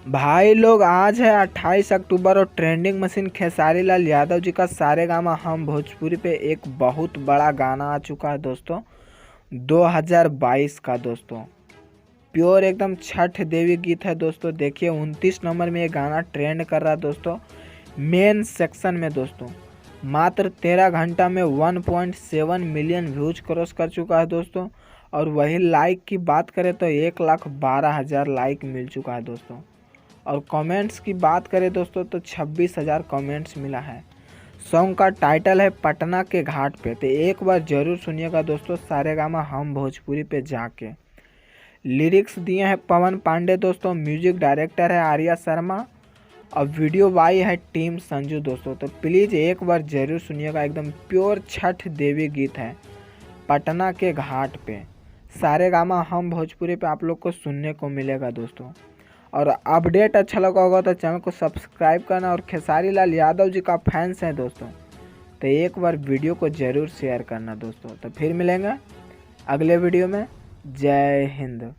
भाई लोग आज है 28 अक्टूबर और ट्रेंडिंग मशीन खेसारी लाल यादव जी का सारेगामा हम भोजपुरी पे एक बहुत बड़ा गाना आ चुका है दोस्तों। 2022 का दोस्तों प्योर एकदम छठ देवी गीत है दोस्तों। देखिए 29 नंबर में ये गाना ट्रेंड कर रहा है दोस्तों, मेन सेक्शन में दोस्तों। मात्र 13 घंटा में 1.7 मिलियन व्यूज क्रॉस कर चुका है दोस्तों। और वही लाइक की बात करें तो 1,12,000 लाइक मिल चुका है दोस्तों। और कमेंट्स की बात करें दोस्तों तो 26,000 कमेंट्स मिला है। सॉन्ग का टाइटल है पटना के घाट पे, तो एक बार ज़रूर सुनिएगा दोस्तों सारेगामा हम भोजपुरी पे जाके। लिरिक्स दिए हैं पवन पांडे दोस्तों, म्यूजिक डायरेक्टर है आर्या शर्मा और वीडियो बाई है टीम संजू दोस्तों। तो प्लीज़ एक बार ज़रूर सुनिएगा, एकदम प्योर छठ देवी गीत है पटना के घाट पे। सारेगामा हम भोजपुरी पे आप लोग को सुनने को मिलेगा दोस्तों। और अपडेट अच्छा लगा होगा तो चैनल को सब्सक्राइब करना, और खेसारी लाल यादव जी का फैंस हैं दोस्तों तो एक बार वीडियो को ज़रूर शेयर करना दोस्तों। तो फिर मिलेंगे अगले वीडियो में। जय हिंद।